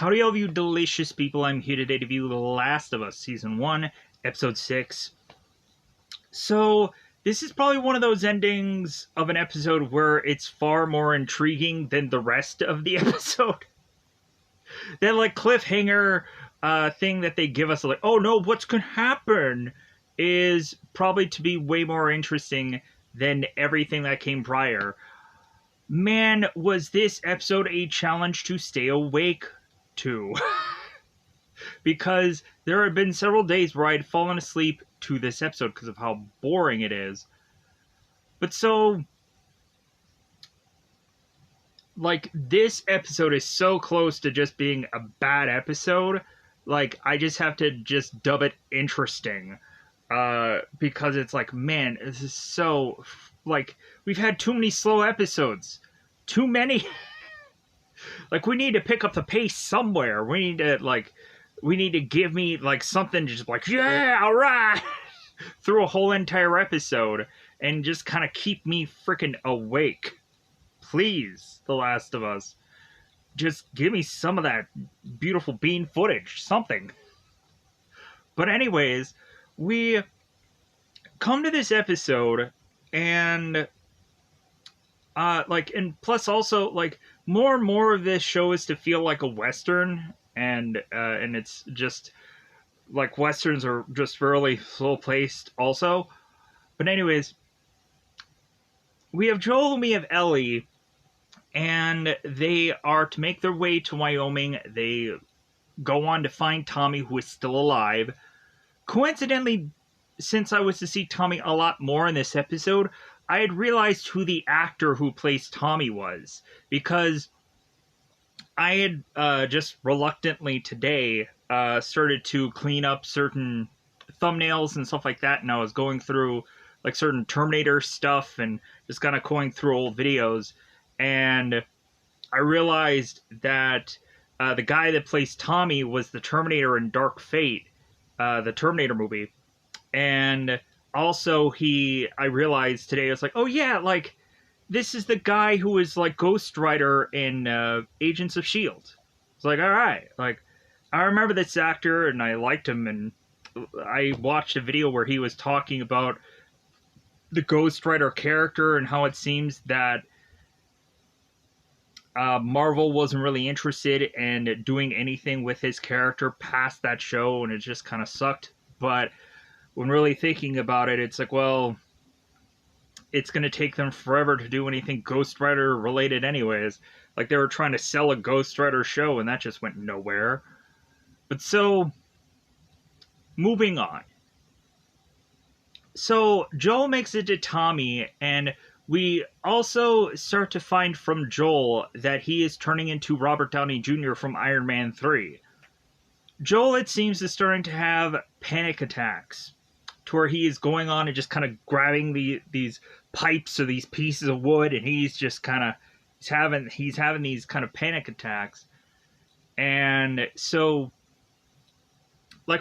Howdy, all of you delicious people. I'm here today to view The Last of Us Season 1, Episode 6. So, this is probably one of those endings of an episode where it's far more intriguing than the rest of the episode. That, cliffhanger thing that they give us, oh no, what's gonna happen, is probably to be way more interesting than everything that came prior. Man, was this episode a challenge to stay awake to. Because there have been several days where I'd fallen asleep to this episode because of how boring it is. But so, this episode is so close to just being a bad episode. I just have to just dub it interesting. Because it's man, this is so, we've had too many slow episodes. Too many. We need to pick up the pace somewhere. We need to give me, something just yeah, alright! Through a whole entire episode. And just kind of keep me freaking awake. Please, The Last of Us. Just give me some of that beautiful bean footage. Something. But anyways, we come to this episode, and and plus also, more and more of this show is to feel like a Western, and it's just, Westerns are just really slow-paced also. But anyways, we have Joel and we have Ellie, and they are to make their way to Wyoming. They go on to find Tommy, who is still alive. Coincidentally, since I was to see Tommy a lot more in this episode, I had realized who the actor who plays Tommy was, because I had just reluctantly today started to clean up certain thumbnails and stuff like that, and I was going through certain Terminator stuff and just kind of going through old videos, and I realized that the guy that plays Tommy was the Terminator in Dark Fate, the Terminator movie, and also I realized today, I was oh yeah, this is the guy who is Ghost Rider in Agents of S.H.I.E.L.D. It's alright, I remember this actor and I liked him, and I watched a video where he was talking about the Ghost Rider character and how it seems that Marvel wasn't really interested in doing anything with his character past that show, and it just kind of sucked. But when really thinking about it, it's well, it's going to take them forever to do anything Ghost Rider related anyways. They were trying to sell a Ghost Rider show, and that just went nowhere. But so, moving on. So, Joel makes it to Tommy, and we also start to find from Joel that he is turning into Robert Downey Jr. from Iron Man 3. Joel, it seems, is starting to have panic attacks, to where he is going on and just kind of grabbing these pipes or these pieces of wood, and he's just kind of he's having these kind of panic attacks. And so,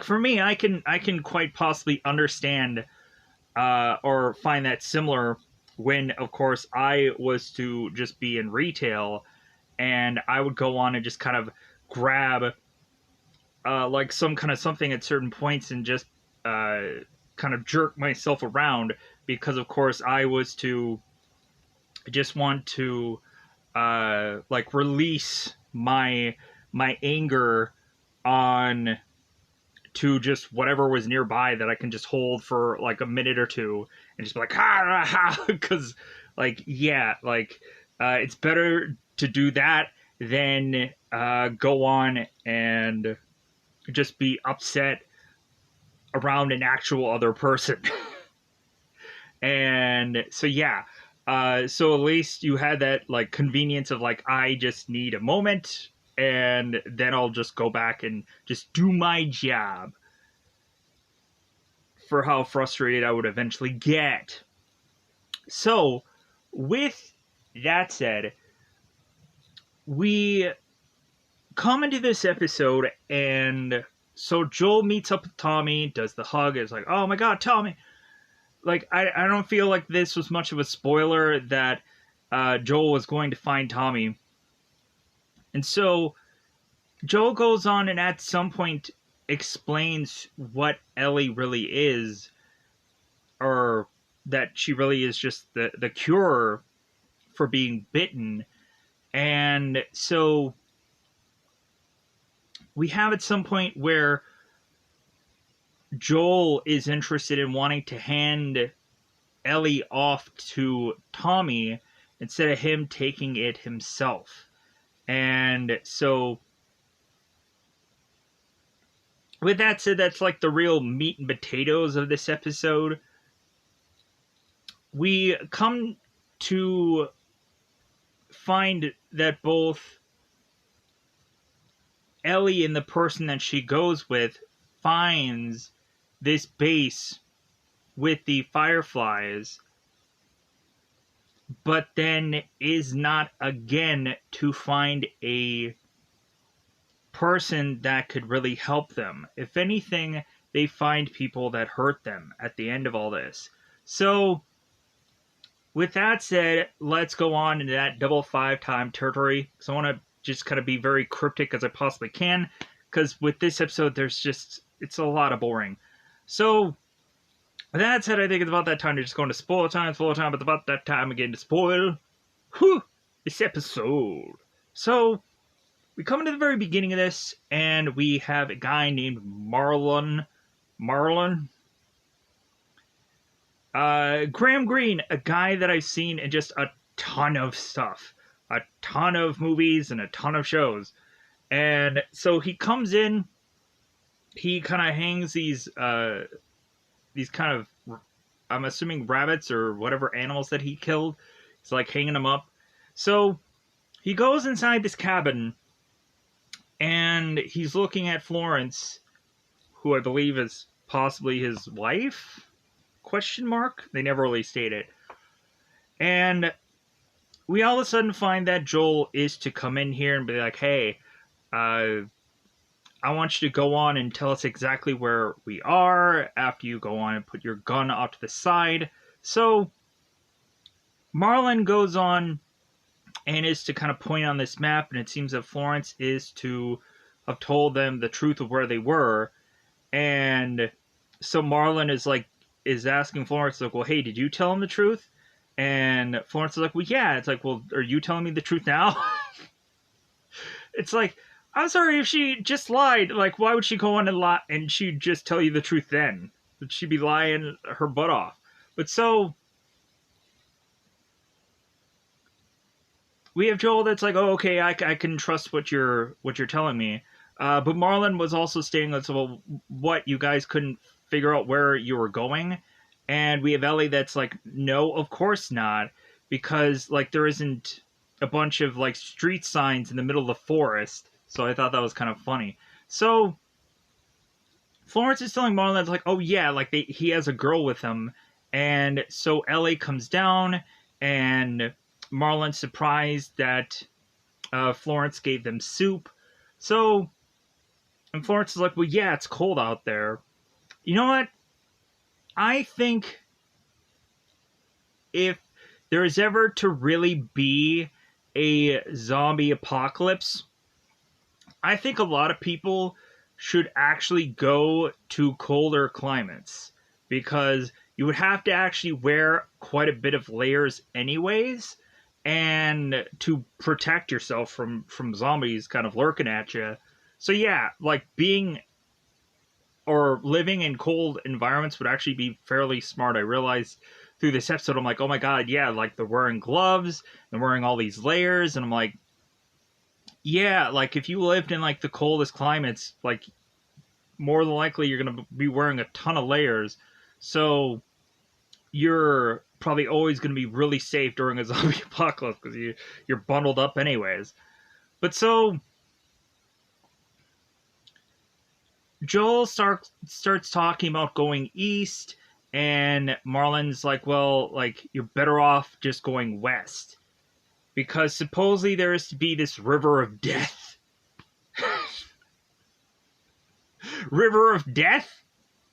for me, I can quite possibly understand or find that similar when, of course, I was to just be in retail, and I would go on and just kind of grab some kind of something at certain points and just kind of jerk myself around, because of course I was to just want to release my anger on to just whatever was nearby that I can just hold for a minute or two and just be ha ha, because yeah, it's better to do that than go on and just be upset around an actual other person. And so yeah, so at least you had that convenience of I just need a moment, and then I'll just go back and just do my job, for how frustrated I would eventually get. So, with that said, we come into this episode, and so Joel meets up with Tommy, does the hug, it's oh my god, Tommy! I don't feel like this was much of a spoiler that Joel was going to find Tommy. And so Joel goes on and at some point explains what Ellie really is, or that she really is just the cure for being bitten. And so we have at some point where Joel is interested in wanting to hand Ellie off to Tommy instead of him taking it himself. And so, with that said, that's like the real meat and potatoes of this episode. We come to find that both Ellie and the person that she goes with finds this base with the Fireflies, but then is not again to find a person that could really help them. If anything, they find people that hurt them at the end of all this. So, with that said, let's go on into that double 5-time territory. Because I want to just kind of be very cryptic as I possibly can. Because with this episode, it's a lot of boring. So, with that said, I think it's about that time to just go into spoiler time, but about that time again to spoil this episode. So, we come into the very beginning of this, and we have a guy named Marlon. Graham Greene, a guy that I've seen in just a ton of stuff. A ton of movies and a ton of shows. And so he comes in, he kind of hangs these kind of, I'm assuming rabbits or whatever animals that he killed. He's like hanging them up. So he goes inside this cabin and he's looking at Florence, who I believe is possibly his wife? Question mark? They never really state it. And we all of a sudden find that Joel is to come in here and be like, hey, I want you to go on and tell us exactly where we are after you go on and put your gun off to the side. So Marlon goes on and is to kind of point on this map, and it seems that Florence is to have told them the truth of where they were. And so Marlon is asking Florence, like, well, hey, did you tell him the truth? And Florence is like, well, yeah. It's like, well, are you telling me the truth now? It's like, I'm sorry if she just lied. Like, why would she go on and lie and she'd just tell you the truth then? Would she be lying her butt off? But so we have Joel that's like, oh, okay, I can trust what you're telling me. But Marlon was also saying, well, what, you guys couldn't figure out where you were going? And we have Ellie that's like, no, of course not. Because, like, there isn't a bunch of, like, street signs in the middle of the forest. So I thought that was kind of funny. So Florence is telling Marlon, like, oh, yeah, like, he has a girl with him. And so Ellie comes down, and Marlon's surprised that Florence gave them soup. So, and Florence is like, well, yeah, it's cold out there. You know what? I think if there is ever to really be a zombie apocalypse, I think a lot of people should actually go to colder climates. Because you would have to actually wear quite a bit of layers anyways, and to protect yourself from zombies kind of lurking at you. So yeah, like being or living in cold environments would actually be fairly smart. I realized through this episode, I'm like, oh my god, yeah, like they're wearing gloves and wearing all these layers, and I'm like, yeah, like if you lived in like the coldest climates, like more than likely you're gonna be wearing a ton of layers, so you're probably always going to be really safe during a zombie apocalypse because you're bundled up anyways. But so Joel starts talking about going east, and Marlon's like, well, like, you're better off just going west. Because supposedly there is to be this river of death. River of death?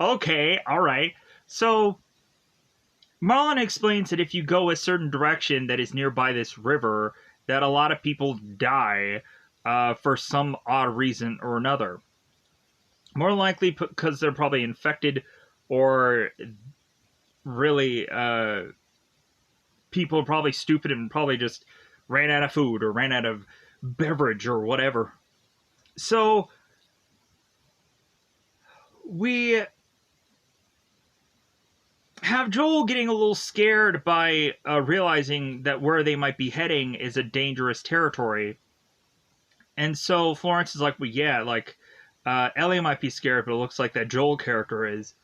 Okay, alright. So Marlon explains that if you go a certain direction that is nearby this river, that a lot of people die. for some odd reason or another. More likely because they're probably infected, or really people are probably stupid and probably just ran out of food or ran out of beverage or whatever. So we have Joel getting a little scared by realizing that where they might be heading is a dangerous territory. And so Florence is like, well, yeah, like, Ellie might be scared, but it looks like that Joel character is.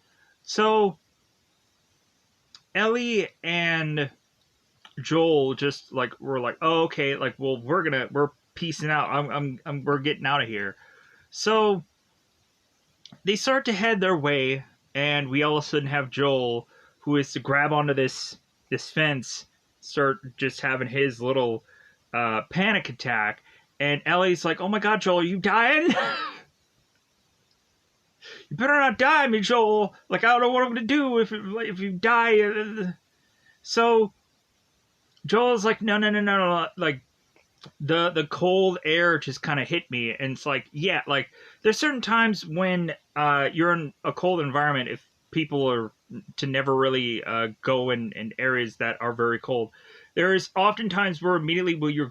So Ellie and Joel just like were like, oh, okay, like, well, we're piecing out. We're getting out of here. So they start to head their way, and we all of a sudden have Joel, who is to grab onto this fence, start just having his little panic attack, and Ellie's like, "Oh my God, Joel, are you dying? You better not die, me, Joel. Like, I don't know what I'm gonna do if you die." So Joel's like, "No, no, no, no, no!" Like, the cold air just kind of hit me, and it's like, yeah, like, there's certain times when you're in a cold environment, if people are to never really go in areas that are very cold, there is often times where immediately will you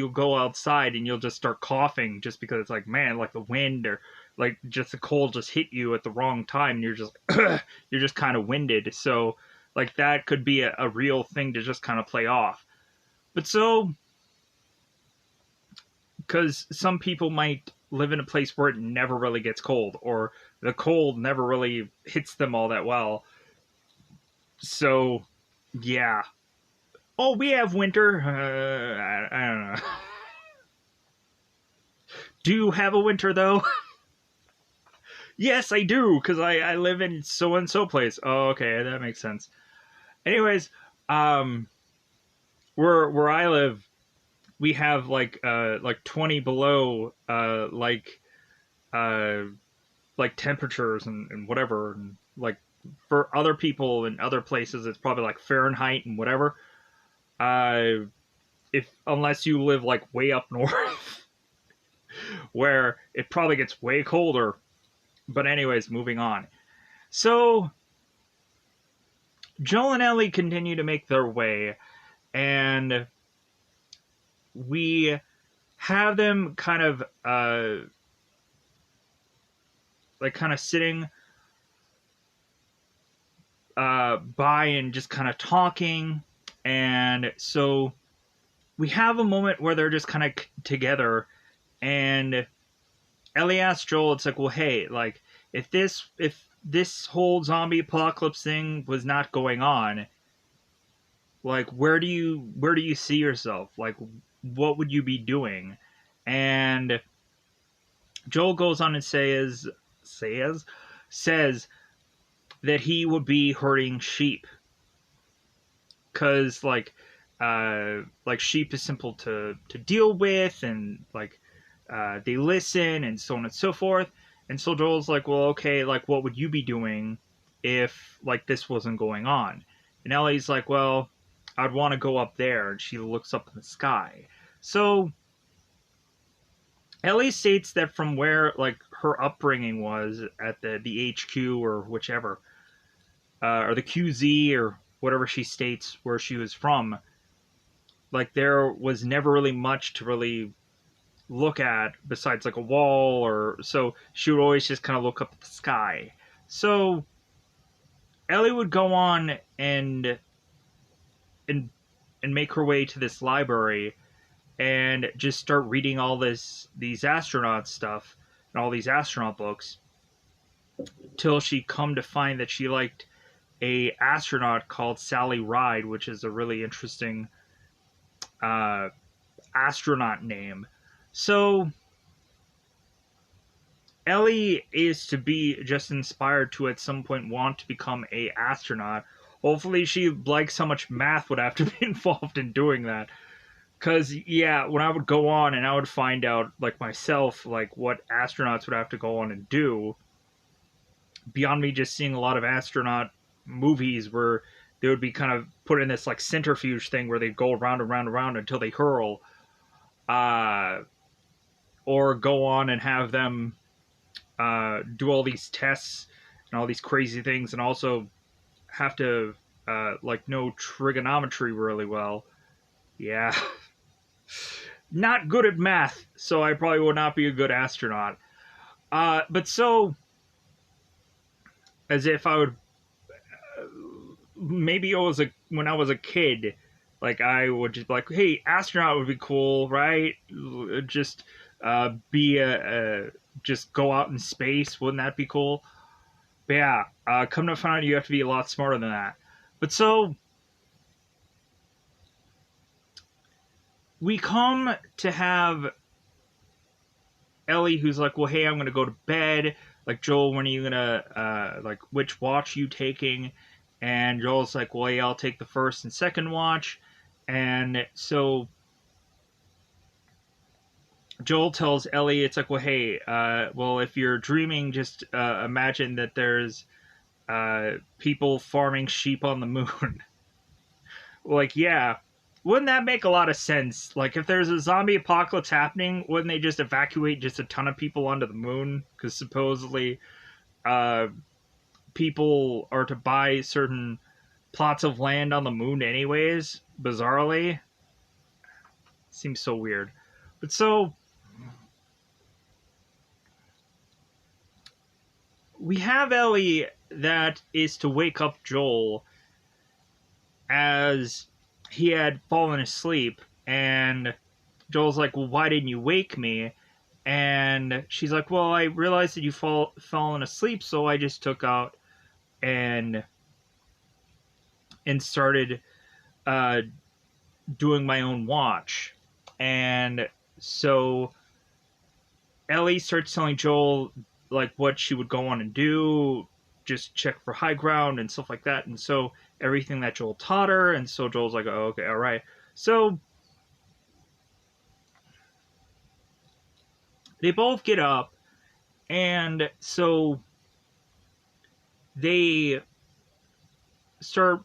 go outside and you'll just start coughing, just because it's like, man, like the wind or like just the cold just hit you at the wrong time, and you're just you're just kind of winded. So like that could be a real thing to just kind of play off. But so, because some people might live in a place where it never really gets cold, or the cold never really hits them all that well. So, yeah. Oh, we have winter. I don't know. Do you have a winter, though? Yes, I do, because I live in so and so place. Oh, okay, that makes sense. Anyways, um, where I live, we have like 20 below uh like temperatures and whatever, and like for other people in other places it's probably like Fahrenheit and whatever. Uh if unless you live like way up north where it probably gets way colder. But anyways, moving on. So Joel and Ellie continue to make their way, and we have them kind of like kind of sitting by and just kind of talking. And so we have a moment where they're just kind of together, and Ellie asks Joel, it's like, well, hey, like, if this whole zombie apocalypse thing was not going on, like, where do you see yourself? Like, what would you be doing? And Joel goes on and says that he would be herding sheep, because like sheep is simple to deal with, and like they listen and so on and so forth. And so Joel's like, well, okay, like, what would you be doing if like this wasn't going on? And Ellie's like, well, I'd want to go up there. And she looks up in the sky. So Ellie states that from where like her upbringing was at the HQ or whichever, or the QZ or whatever she states where she was from, like there was never really much to really look at besides like a wall, or so she would always just kind of look up at the sky. So Ellie would go on and and make her way to this library and just start reading all these astronaut stuff and all these astronaut books, till she come to find that she liked a astronaut called Sally Ride, which is a really interesting uh, astronaut name. So Ellie is to be just inspired to at some point want to become a astronaut. Hopefully she likes how much math would have to be involved in doing that. Cause yeah, when I would go on and I would find out like myself, like what astronauts would have to go on and do, beyond me just seeing a lot of astronaut movies where they would be kind of put in this like centrifuge thing where they go around and around and around until they hurl. Uh or go on and have them do all these tests and all these crazy things, and also have to like know trigonometry really well. Yeah, not good at math, so I probably would not be a good astronaut. But so, as if I would, maybe it was when I was a kid, like I would just be like, hey, astronaut would be cool, right? Just be just go out in space, wouldn't that be cool? But yeah, come to find out, you have to be a lot smarter than that. But so we come to have Ellie, who's like, well, hey, I'm gonna go to bed. Like, Joel, when are you gonna like, which watch are you taking? And Joel's like, well, yeah, I'll take the first and second watch. And so Joel tells Ellie, it's like, well, hey, well, if you're dreaming, just imagine that there's people farming sheep on the moon. Like, yeah, wouldn't that make a lot of sense? Like, if there's a zombie apocalypse happening, wouldn't they just evacuate just a ton of people onto the moon? Because supposedly, uh, people are to buy certain plots of land on the moon, anyways. Bizarrely, seems so weird. But so we have Ellie that is to wake up Joel as he had fallen asleep, and Joel's like, well, why didn't you wake me? And she's like, well, I realized that you fallen asleep, so I just took out and started uh, doing my own watch. And so Ellie starts telling Joel like what she would go on and do, just check for high ground and stuff like that. And so everything that Joel taught her, and so Joel's like, oh, okay, all right. So they both get up, and so they start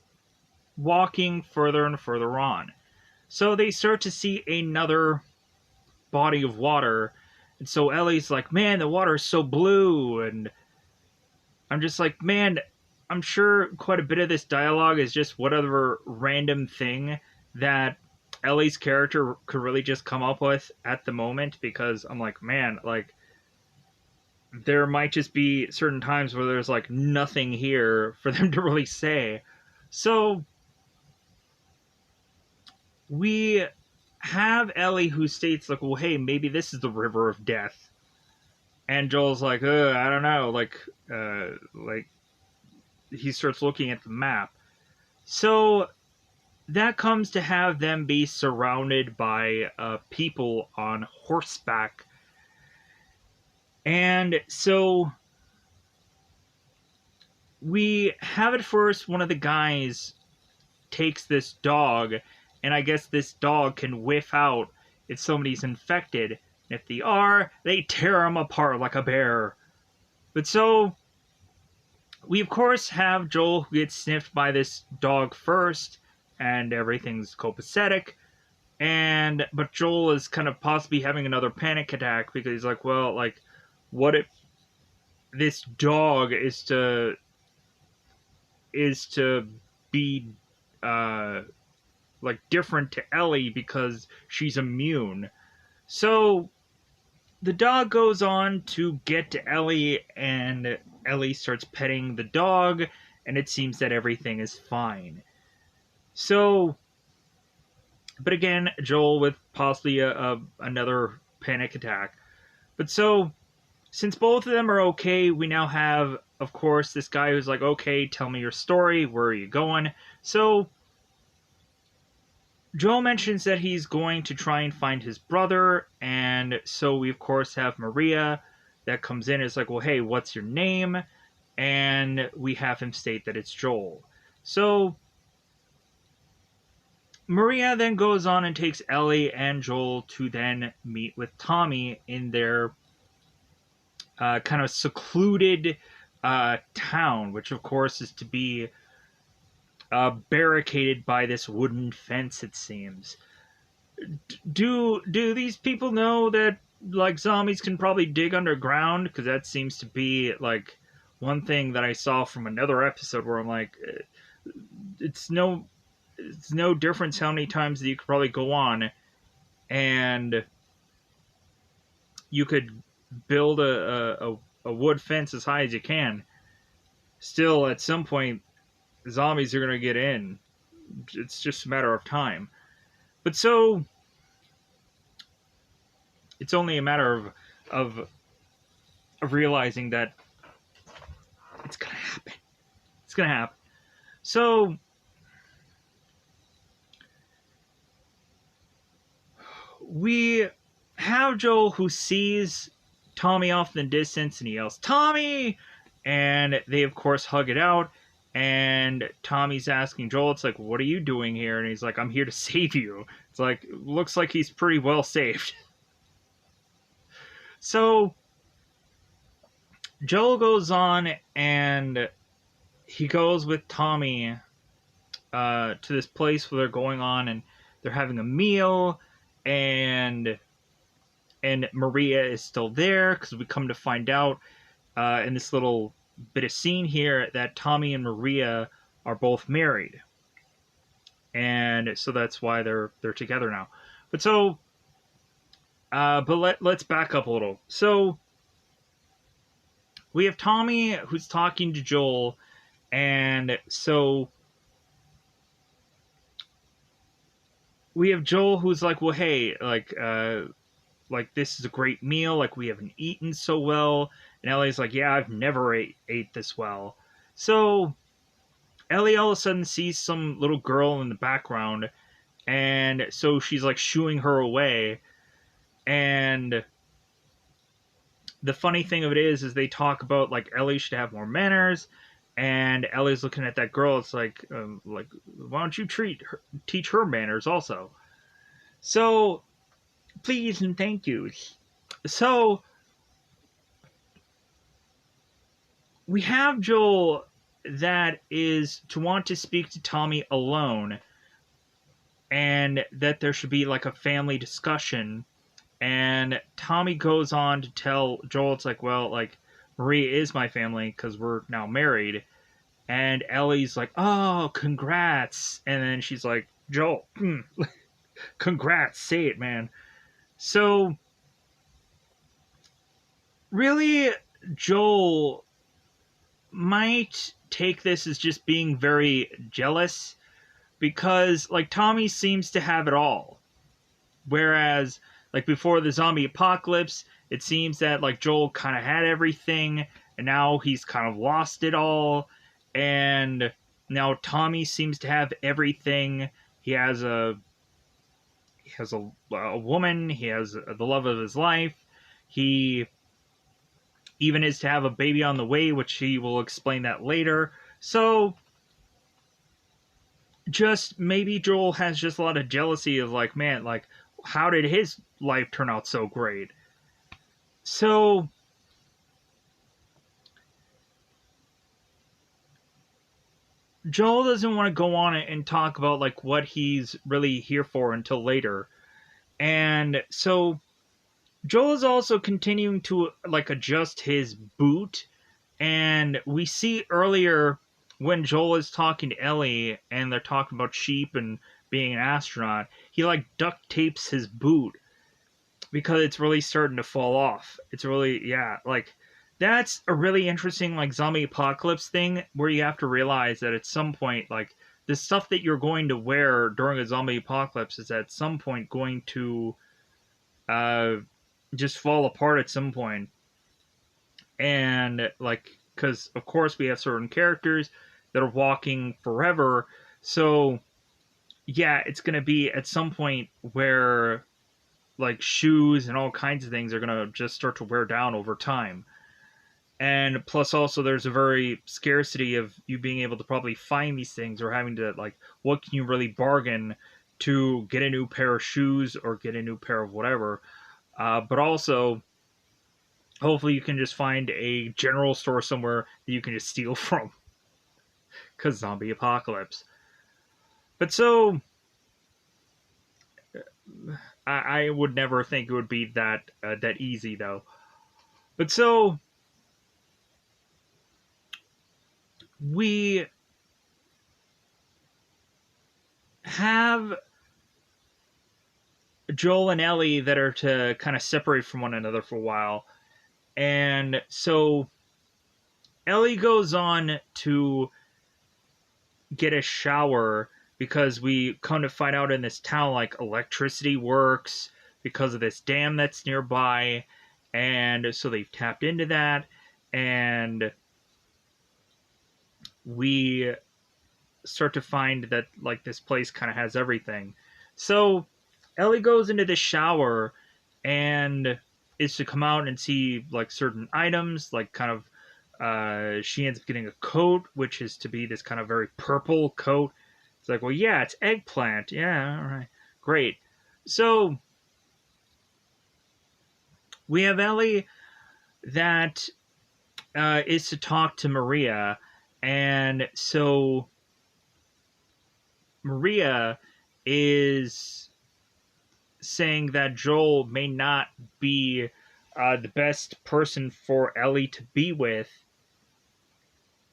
walking further and further on. So they start to see another body of water. And so Ellie's like, man, the water is so blue. And I'm just like, man, I'm sure quite a bit of this dialogue is just whatever random thing that Ellie's character could really just come up with at the moment, because I'm like, man, like, there might just be certain times where there's like nothing here for them to really say. So we have Ellie who states like, well, hey, maybe this is the river of death. And Joel's like, I don't know, like he starts looking at the map. So that comes to have them be surrounded by people on horseback. And so we have at first one of the guys takes this dog, and I guess this dog can whiff out if somebody's infected. And if they are, they tear them apart like a bear. But so we of course have Joel who gets sniffed by this dog first, and everything's copacetic. But Joel is kind of possibly having another panic attack, because he's like, well, like, what if this dog is to be like different to Ellie because she's immune. So the dog goes on to get to Ellie, and Ellie starts petting the dog, and it seems that everything is fine. So, but again, Joel with possibly another panic attack. But so, since both of them are okay, we now have, of course, this guy who's like, okay, tell me your story, where are you going? So, Joel mentions that he's going to try and find his brother, and so we, of course, have Maria that comes in. It's like, well, hey, what's your name? And we have him state that it's Joel. So, Maria then goes on and takes Ellie and Joel to then meet with Tommy in their kind of secluded town, which, of course, is to be barricaded by this wooden fence, it seems. Do these people know that like zombies can probably dig underground, because that seems to be like one thing that I saw from another episode where I'm like, it's no it's no difference how many times that you could probably go on and you could build a wood fence as high as you can. Still, at some point, zombies are going to get in. It's just a matter of time. But so, it's only a matter of, of realizing that it's going to happen. It's going to happen. So, we have Joel who sees Tommy off in the distance and he yells, "Tommy!" And they, of course, hug it out. And Tommy's asking Joel, it's like, "What are you doing here?" And he's like, "I'm here to save you." It's like, looks like he's pretty well saved. So, Joel goes on and he goes with Tommy to this place where they're going on and they're having a meal, and Maria is still there because we come to find out in this little bit of scene here that Tommy and Maria are both married, and so that's why they're together now. But so, let's back up a little. So we have Tommy who's talking to Joel, and so we have Joel who's like, "Well, hey, like this is a great meal. Like we haven't eaten so well." And Ellie's like, "Yeah, I've never ate this well." So Ellie all of a sudden sees some little girl in the background, and so she's like shooing her away. And the funny thing of it is they talk about like Ellie should have more manners, and Ellie's looking at that girl. It's like why don't you teach her manners also? So please and thank you. So we have Joel that is to want to speak to Tommy alone, and that there should be like a family discussion. And Tommy goes on to tell Joel, it's like, "Well, like Maria is my family because we're now married." And Ellie's like, "Oh, congrats." And then she's like, "Joel, congrats, say it, man." So really, Joel might take this as just being very jealous, because like Tommy seems to have it all, whereas like before the zombie apocalypse it seems that like Joel kind of had everything, and now he's kind of lost it all. And now Tommy seems to have everything. He has a woman, he has the love of his life, he even is to have a baby on the way, which he will explain that later. So just maybe Joel has just a lot of jealousy of like, man, like how did his life turn out so great? So Joel doesn't want to go on it and talk about like what he's really here for until later. And so Joel is also continuing to like adjust his boot, and we see earlier when Joel is talking to Ellie and they're talking about sheep and being an astronaut, he like duct tapes his boot because it's really starting to fall off. It's really, yeah, like that's a really interesting like zombie apocalypse thing where you have to realize that at some point like the stuff that you're going to wear during a zombie apocalypse is at some point going to uh just fall apart at some point. And like, because of course we have certain characters that are walking forever, so yeah, it's going to be at some point where like shoes and all kinds of things are going to just start to wear down over time. And plus also there's a very scarcity of you being able to probably find these things, or having to like, what can you really bargain to get a new pair of shoes or get a new pair of whatever. But also hopefully you can just find a general store somewhere that you can just steal from, because zombie apocalypse. But so I would never think it would be that easy though. But so we have Joel and Ellie that are to kind of separate from one another for a while. And so Ellie goes on to get a shower because we come to find out in this town like electricity works because of this dam that's nearby. And so they've tapped into that. And we start to find that like this place kind of has everything. So Ellie goes into the shower and is to come out and see like certain items, like kind of she ends up getting a coat, which is to be this kind of very purple coat. It's like, well, yeah, it's eggplant. Yeah, all right, great. So we have Ellie that is to talk to Maria, and so Maria is saying that Joel may not be the best person for Ellie to be with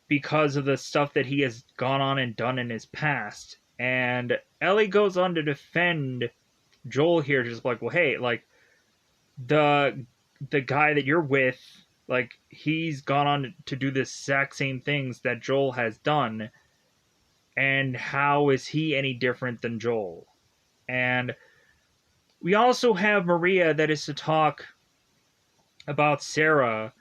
because of the stuff that he has gone on and done in his past. And Ellie goes on to defend Joel here, just like, well, hey, like the guy that you're with, like he's gone on to do the exact same things that Joel has done, and how is he any different than Joel? And we also have Maria that is to talk about Sarah,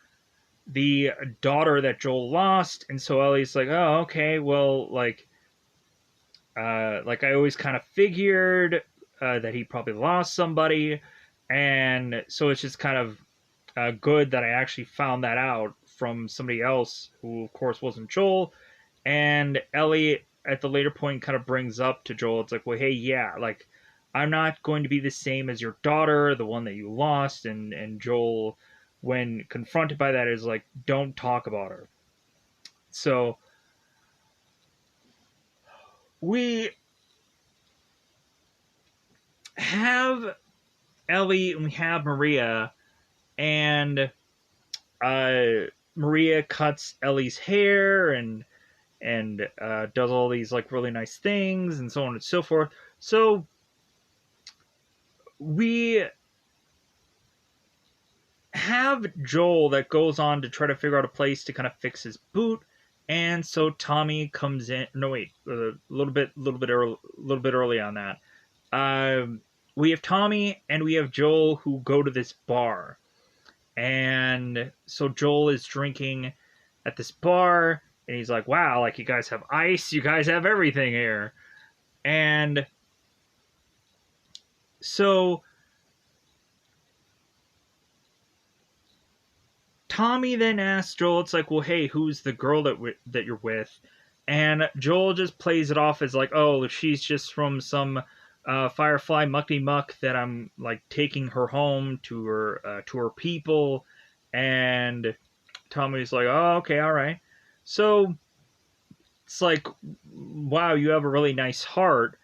the daughter that Joel lost, and so Ellie's like, oh, okay, well, like I always kind of figured that he probably lost somebody, and so it's just kind of good that I actually found that out from somebody else who, of course, wasn't Joel. And Ellie, at the later point, kind of brings up to Joel, it's like, well, hey, yeah, like I'm not going to be the same as your daughter, the one that you lost, and Joel, when confronted by that, is like, don't talk about her. So we have Ellie and we have Maria, and Maria cuts Ellie's hair and does all these like really nice things and so on and so forth. So we have Joel that goes on to try to figure out a place to kind of fix his boot, and so Tommy comes in. No, wait, a little bit early on that. We have Tommy and we have Joel who go to this bar, and so Joel is drinking at this bar, and he's like, "Wow, like you guys have ice, you guys have everything here," and so Tommy then asks Joel, it's like, well, hey, who's the girl that you're with? And Joel just plays it off as like, oh, she's just from some Firefly mucky muck that I'm like taking her home to her people. And Tommy's like, oh, okay, all right. So it's like, wow, you have a really nice heart.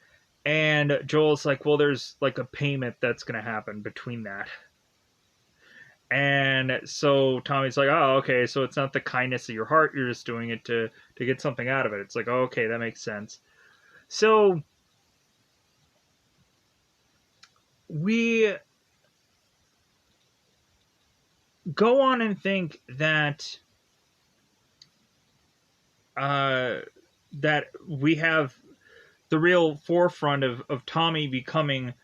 And Joel's like, well, there's like a payment that's gonna happen between that. And so Tommy's like, oh, okay, so it's not the kindness of your heart, you're just doing it to get something out of it. It's like, oh, okay, that makes sense. So we go on and think that uh, that we have the real forefront of Tommy becoming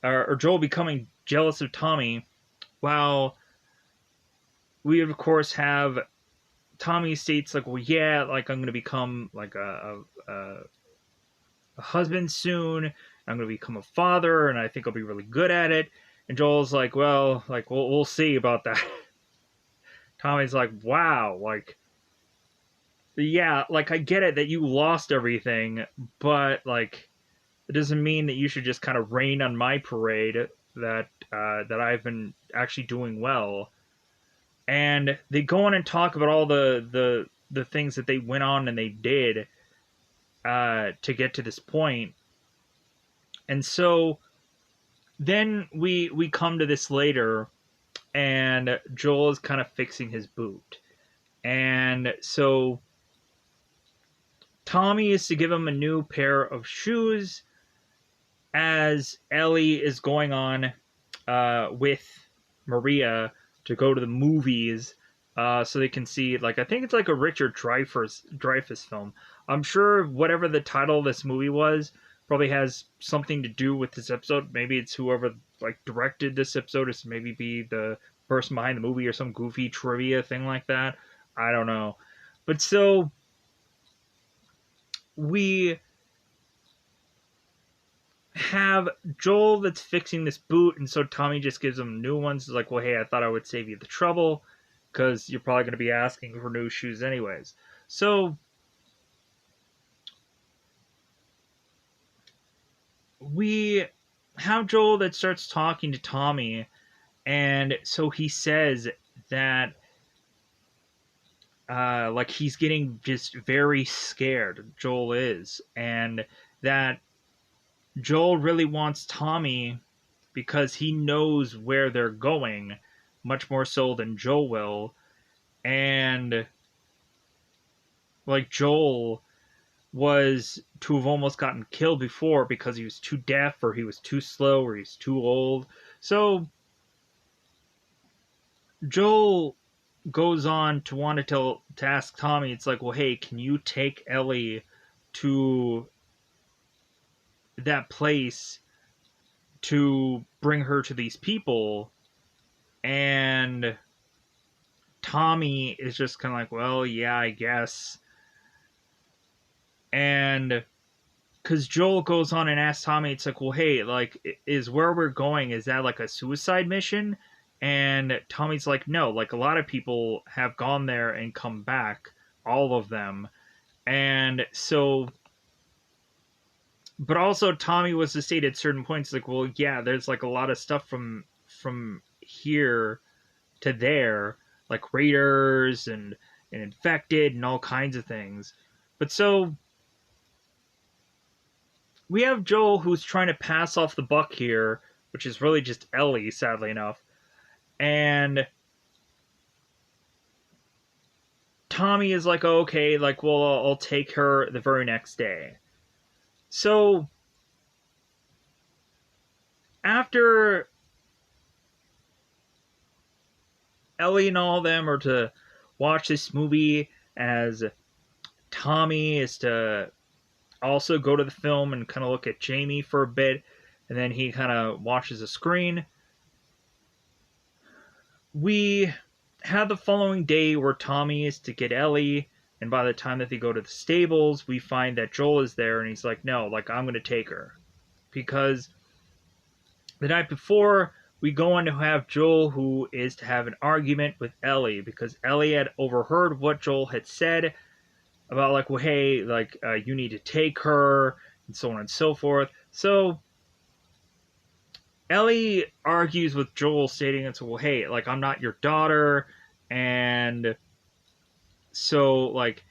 or Joel becoming jealous of Tommy, while we of course have Tommy states like, well, yeah, like I'm gonna become like a husband soon. I'm going to become a father, and I think I'll be really good at it. And Joel's like, well, like we'll see about that. Tommy's like, wow, like, yeah, like I get it that you lost everything, but like, it doesn't mean that you should just kind of rain on my parade that I've been actually doing well. And they go on and talk about all the things that they went on and they did to get to this point. And so then we come to this later, and Joel is kind of fixing his boot, and so Tommy is to give him a new pair of shoes as Ellie is going on with Maria to go to the movies, so they can see, like, I think it's like a Richard Dreyfuss film. I'm sure whatever the title of this movie was probably has something to do with this episode. Maybe it's whoever like directed this episode is maybe be the person behind the movie or some goofy trivia thing like that. I don't know. But so we have Joel that's fixing this boot, and so Tommy just gives him new ones. He's like, well, hey, I thought I would save you the trouble because you're probably going to be asking for new shoes anyways. So we have Joel that starts talking to Tommy, and so he says that like he's getting just very scared, Joel is, and that Joel really wants Tommy because he knows where they're going much more so than Joel will. And like Joel was to have almost gotten killed before because he was too deaf or he was too slow or he's too old. So Joel goes on to want to ask Tommy, it's like, well, hey, can you take Ellie to that place to bring her to these people? And Tommy is just kind of like, well, yeah, I guess. And because Joel goes on and asks Tommy, it's like, well, hey, like, is where we're going, is that like a suicide mission? And Tommy's like, no, like a lot of people have gone there and come back, all of them. And so, but also Tommy was to state at certain points, like, well, yeah, there's like a lot of stuff from here to there, like raiders and infected and all kinds of things. But so we have Joel who's trying to pass off the buck here, which is really just Ellie, sadly enough. And Tommy is like, oh, okay, like, well, I'll take her the very next day. So after Ellie and all of them are to watch this movie, as Tommy is to also go to the film and kind of look at Jamie for a bit, and then he kind of watches the screen. We have the following day where Tommy is to get Ellie, and by the time that they go to the stables, we find that Joel is there, and he's like, no, like, I'm going to take her. Because the night before, we go on to have Joel, who is to have an argument with Ellie, because Ellie had overheard what Joel had said about, like, well, hey, like, you need to take her, and so on and so forth. So Ellie argues with Joel, stating it's, well, hey, like, I'm not your daughter, and so, like,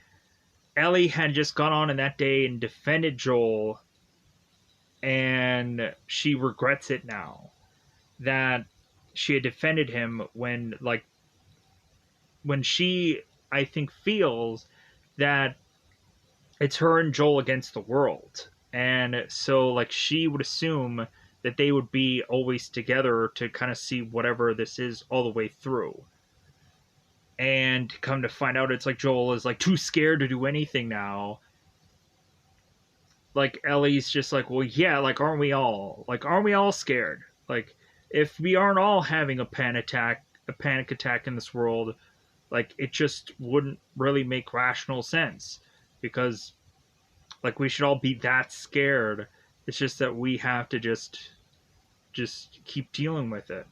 Ellie had just gone on in that day and defended Joel, and she regrets it now that she had defended him when, like, when she, I think, feels that it's her and Joel against the world. And so, like, she would assume that they would be always together to kind of see whatever this is all the way through. And come to find out, it's like Joel is, like, too scared to do anything now. Like, Ellie's just like, well, yeah, like, aren't we all? Like, aren't we all scared? Like, if we aren't all having a panic attack in this world, like, it just wouldn't really make rational sense. Because, like, we should all be that scared. It's just that we have to just keep dealing with it.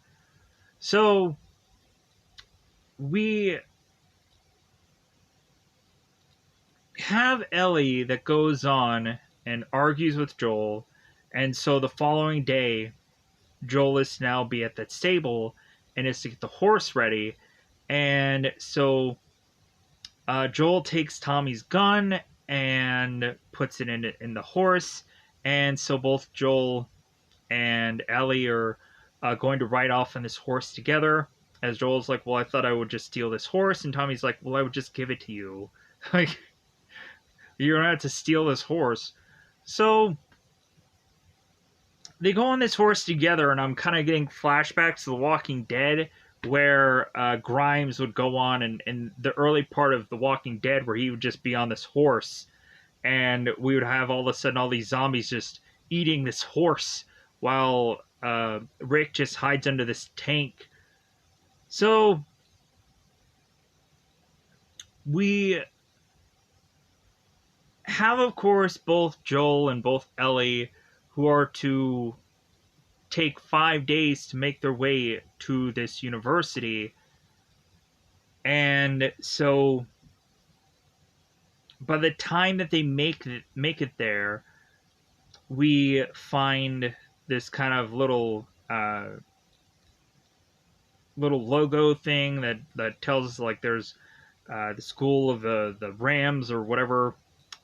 So we have Ellie that goes on and argues with Joel, and so the following day, Joel is to now be at that stable and is to get the horse ready. And so Joel takes Tommy's gun and puts it in the horse, and so both Joel and Ellie are going to ride off on this horse together. As Joel's like, well, I thought I would just steal this horse, and Tommy's like, well, I would just give it to you. Like, you're gonna have to steal this horse. So they go on this horse together, and I'm kind of getting flashbacks to The Walking Dead, where Grimes would go on in the early part of The Walking Dead, where he would just be on this horse, and we would have all of a sudden all these zombies just eating this horse while Rick just hides under this tank. So we have, of course, both Joel and both Ellie, who are to take 5 days to make their way to this university. And so by the time that they make it there, we find this kind of little logo thing that tells us, like, there's the school of the Rams or whatever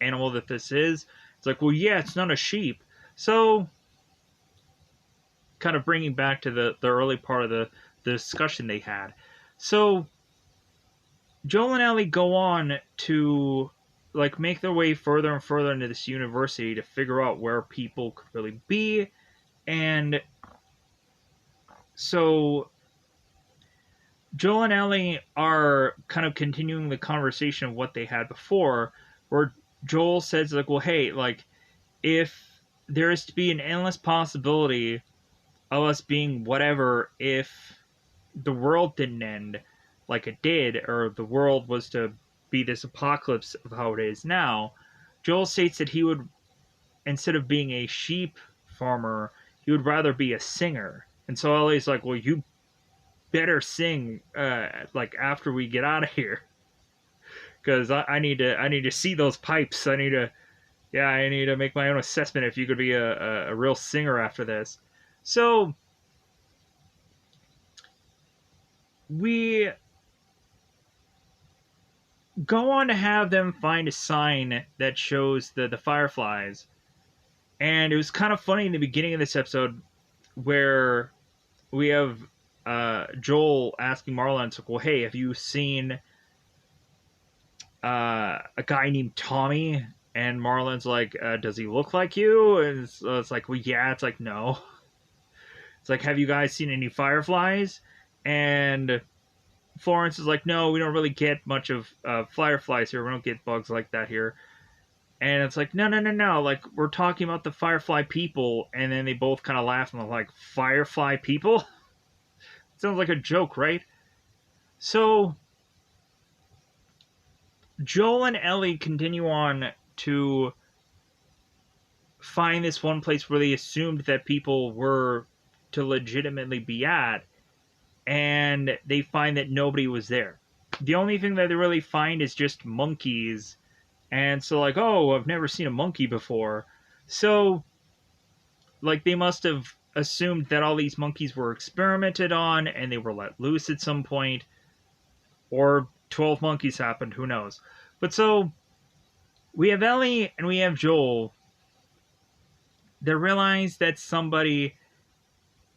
animal that this is. It's like, well, yeah, it's not a sheep. So kind of bringing back to the early part of the discussion they had. So Joel and Ellie go on to, like, make their way further and further into this university to figure out where people could really be. And so Joel and Ellie are kind of continuing the conversation of what they had before, where Joel says, like, well, hey, like, if there is to be an endless possibility of us being whatever if the world didn't end like it did, or the world was to be this apocalypse of how it is now, Joel states that he would, instead of being a sheep farmer, he would rather be a singer. And so Ellie's like, well, you better sing like after we get out of here, because I need to see those pipes. I need to make my own assessment if you could be a real singer after this. So we go on to have them find a sign that shows the fireflies. And it was kind of funny in the beginning of this episode where we have Joel asking Marlon, like, well, hey, have you seen a guy named Tommy? And Marlon's like, does he look like you? And it's like, well, yeah. It's like, no. It's like, have you guys seen any fireflies? And Florence is like, no, we don't really get much of fireflies here. We don't get bugs like that here. And it's like, no. Like, we're talking about the firefly people. And then they both kind of laugh and they're like, firefly people? Sounds like a joke, right? So Joel and Ellie continue on to find this one place where they assumed that people were to legitimately be at, and they find that nobody was there. The only thing that they really find is just monkeys, and so, like, oh, I've never seen a monkey before. So, like, they must have assumed that all these monkeys were experimented on and they were let loose at some point, or 12 monkeys happened, who knows. But so we have Ellie and we have Joel that realize that somebody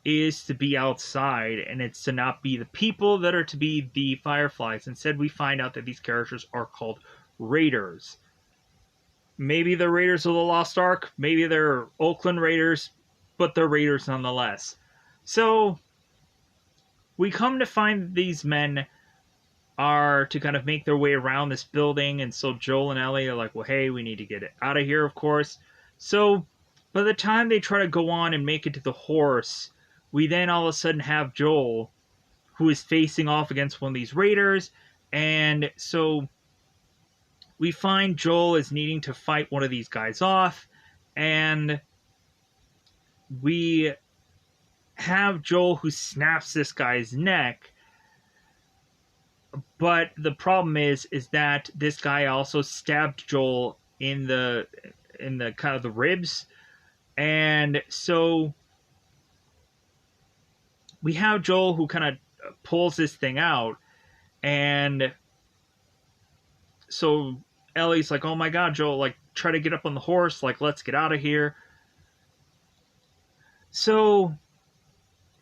is to be outside, and it's to not be the people that are to be the fireflies. Instead, we find out that these characters are called Raiders. Maybe they're Raiders of the Lost Ark, maybe they're Oakland Raiders, but they're Raiders nonetheless. So we come to find these men are to kind of make their way around this building, and so Joel and Ellie are like, well, hey, we need to get it out of here, of course. So by the time they try to go on and make it to the horse, we then all of a sudden have Joel, who is facing off against one of these raiders, and so we find Joel is needing to fight one of these guys off, and we have Joel who snaps this guy's neck. But the problem is that this guy also stabbed Joel in the kind of the ribs, and so we have Joel who kind of pulls this thing out, and so Ellie's like, oh my god, Joel, like, try to get up on the horse, like, let's get out of here. So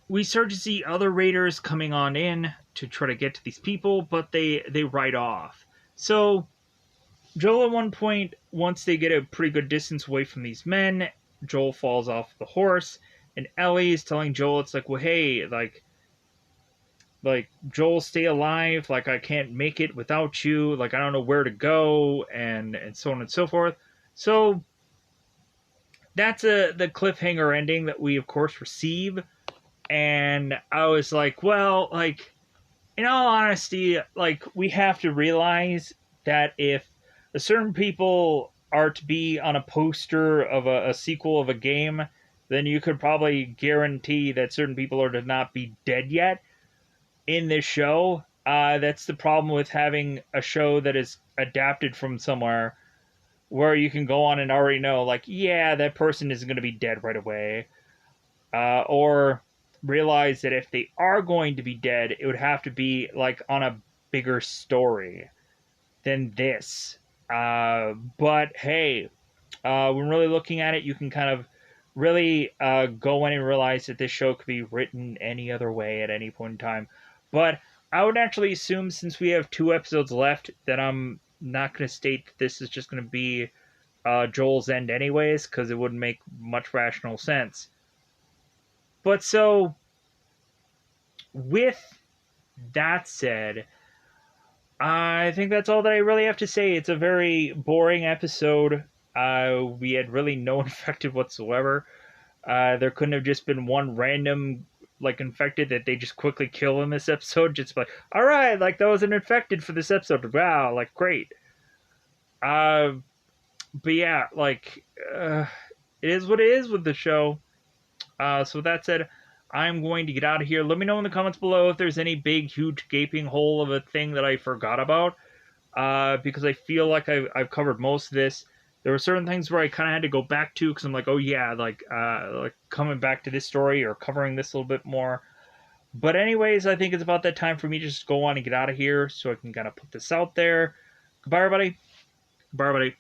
we start to see other raiders coming on in to try to get to these people, but they ride off. So Joel at one point, once they get a pretty good distance away from these men, Joel falls off the horse, and Ellie is telling Joel, it's like, well, hey, like Joel, stay alive. Like I can't make it without you. Like I don't know where to go, and so on and so forth. So that's the cliffhanger ending that we of course receive. And I was like, well, like in all honesty, like we have to realize that if a certain people are to be on a poster of a sequel of a game, then you could probably guarantee that certain people are to not be dead yet in this show. That's the problem with having a show that is adapted from somewhere where you can go on and already know, like, yeah, that person isn't going to be dead right away. Or realize that if they are going to be dead, it would have to be like on a bigger story than this. But hey, when really looking at it, you can kind of really go in and realize that this show could be written any other way at any point in time. But I would actually assume, since we have 2 episodes left, that I'm not going to state that this is just going to be Joel's end, anyways, because it wouldn't make much rational sense. But so, with that said, I think that's all that I really have to say. It's a very boring episode. We had really no infected whatsoever. There couldn't have just been one random like infected that they just quickly kill in this episode. Just like, all right, like that was an infected for this episode. Wow, like great. Uh, but yeah, like it is what it is with the show. So with that said, I'm going to get out of here. Let me know in the comments below if there's any big, huge, gaping hole of a thing that I forgot about. Because I feel like I've covered most of this. There were certain things where I kind of had to go back to because I'm like, oh yeah, like coming back to this story or covering this a little bit more. But anyways, I think it's about that time for me to just go on and get out of here so I can kind of put this out there. Goodbye, everybody. Goodbye, everybody.